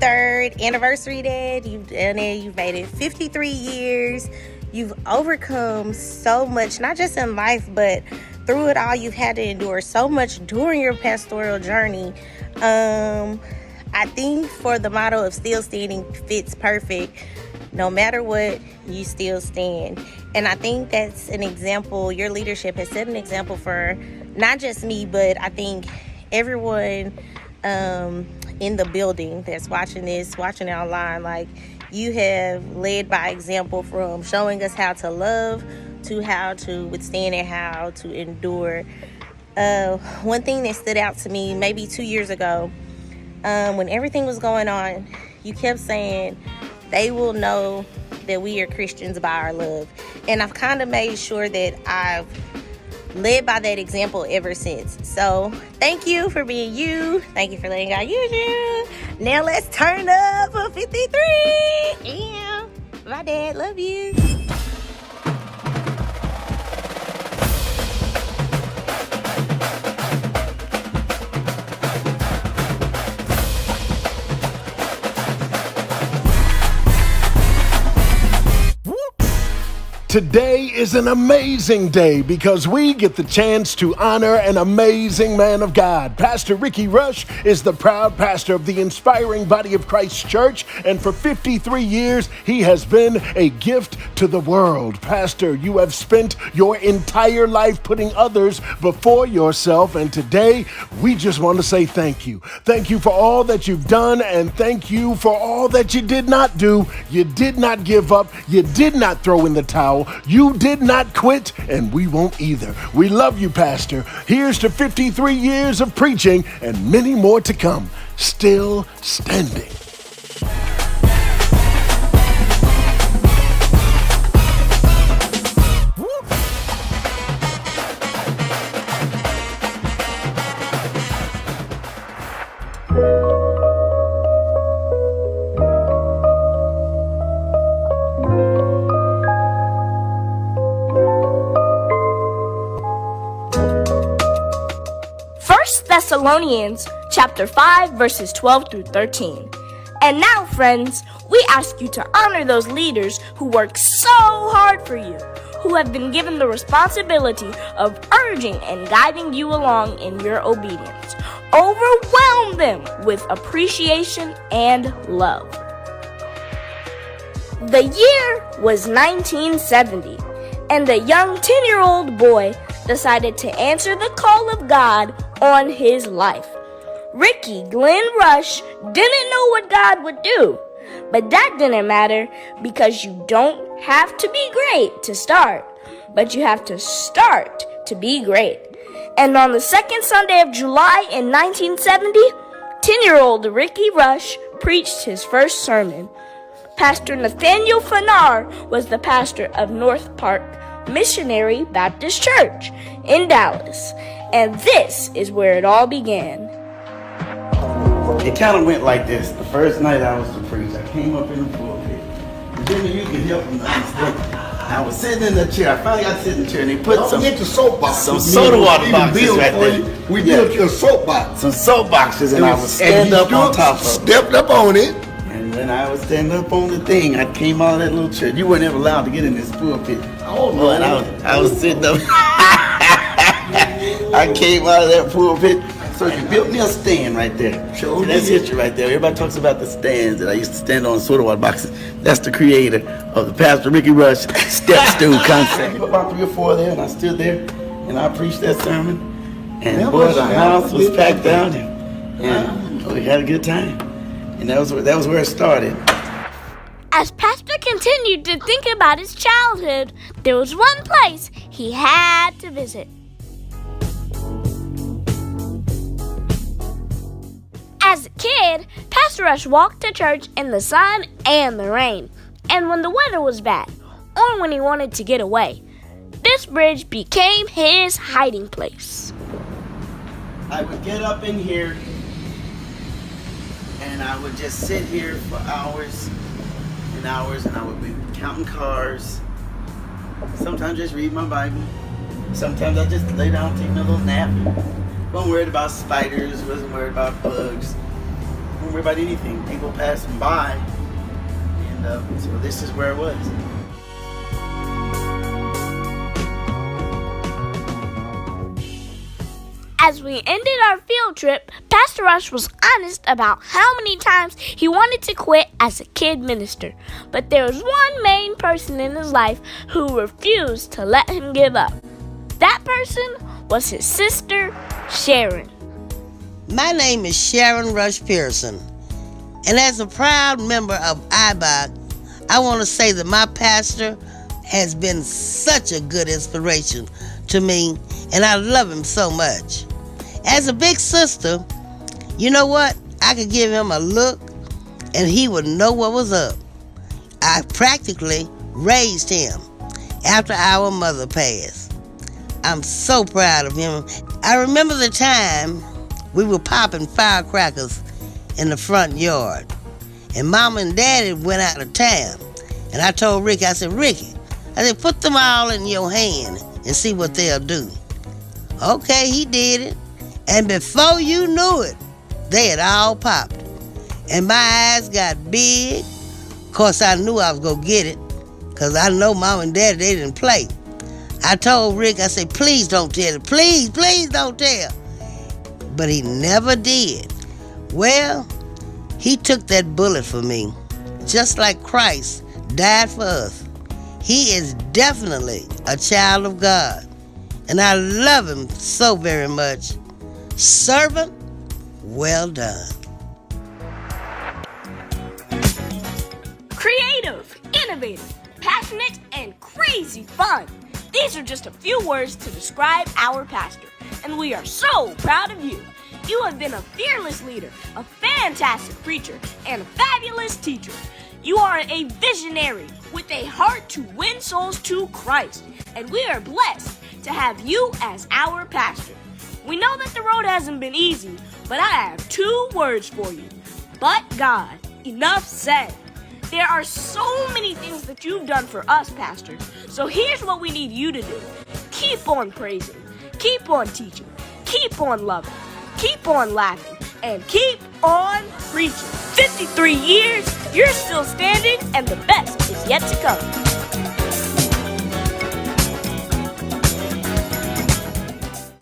53rd anniversary, Dad. You've done it. You've made it 53 years. You've overcome so much, not just in life, but through it all, you've had to endure so much during your pastoral journey. I think for the motto of still standing fits perfect. No matter what, you still stand. And I think that's an example. Your leadership has set an example for not just me, but I think everyone in the building that's watching this, watching it online. Like, you have led by example, from showing us how to love to how to withstand and how to endure. One thing that stood out to me maybe 2 years ago, when everything was going on, you kept saying, they will know that we are Christians by our love. And I've kind of made sure that I've led by that example ever since. So thank you for being you. Thank you for letting God use you. Now let's turn up for 53. Yeah. My dad, love you. Today is an amazing day because we get the chance to honor an amazing man of God. Pastor Ricky Rush is the proud pastor of the Inspiring Body of Christ Church, and for 53 years, he has been a gift to the world. Pastor, you have spent your entire life putting others before yourself, and today, we just want to say thank you. Thank you for all that you've done, and thank you for all that you did not do. You did not give up. You did not throw in the towel. You did not quit, and we won't either. We love you, Pastor. Here's to 53 years of preaching and many more to come. Still standing. Thessalonians chapter 5 verses 12 through 13. And now, friends, we ask you to honor those leaders who work so hard for you, who have been given the responsibility of urging and guiding you along in your obedience. Overwhelm them with appreciation and love. The year was 1970, and a young 10-year-old boy decided to answer the call of God on his life. Ricky Glenn Rush didn't know what God would do, but that didn't matter because you don't have to be great to start, but you have to start to be great. And on the second Sunday of July in 1970, 10-year-old Ricky Rush preached his first sermon. Pastor Nathaniel Fanar was the pastor of North Park Missionary Baptist Church in Dallas, and this is where it all began. It kind of went like this. The first night I was to preach, I came up in the pulpit. And then you can help me understand. I was sitting in the chair. I finally got to sit in the chair, and they put some soda water boxes right there. We built you a soapbox. Some soapboxes, and I was stand up on top of it. Stepped up on it. And when I was standing up on the thing, I came out of that little church. You weren't ever allowed to get in this pulpit. Oh, no. I was sitting up. I came out of that pulpit. So you built me a stand right there. Sure. That's history right there. Everybody talks about the stands that I used to stand on, soda water boxes. That's the creator of the Pastor Ricky Rush step stool concept. I put about 3 or 4 there, and I stood there, and I preached that sermon. And boy, the house was packed out, and we had a good time. And that was where it started. As Pastor continued to think about his childhood, there was one place he had to visit. As a kid, Pastor Rush walked to church in the sun and the rain, and when the weather was bad, or when he wanted to get away. This bridge became his hiding place. I would get up in here, and I would just sit here for hours and hours, and I would be counting cars. Sometimes just read my Bible. Sometimes I just lay down, take me a little nap. Wasn't worried about spiders, wasn't worried about bugs. don't worry about anything. They go passing by. And so this is where it was. As we ended our field trip, Pastor Rush was honest about how many times he wanted to quit as a kid minister. But there was one main person in his life who refused to let him give up. That person was his sister, Sharon. My name is Sharon Rush Pearson, and as a proud member of IBOC, I want to say that my pastor has been such a good inspiration to me, and I love him so much. As a big sister, you know what? I could give him a look, and he would know what was up. I practically raised him after our mother passed. I'm so proud of him. I remember the time we were popping firecrackers in the front yard, and Mama and Daddy went out of town. And I told Ricky, I said, put them all in your hand and see what they'll do. Okay, he did it. And before you knew it, they had all popped. And my eyes got big. Of course, I knew I was going to get it, because I know Mom and Daddy, they didn't play. I told Rick, I said, please don't tell it. Please don't tell. But he never did. Well, he took that bullet for me. Just like Christ died for us. He is definitely a child of God. And I love him so very much. Servant, well done. Creative, innovative, passionate, and crazy fun. These are just a few words to describe our pastor, and we are so proud of you. You have been a fearless leader, a fantastic preacher, and a fabulous teacher. You are a visionary with a heart to win souls to Christ, and we are blessed to have you as our pastor. We know that the road hasn't been easy, but I have 2 words for you. But God. Enough said. There are so many things that you've done for us, Pastor. So here's what we need you to do. Keep on praising. Keep on teaching. Keep on loving. Keep on laughing. And keep on preaching. 53 years, you're still standing, and the best is yet to come.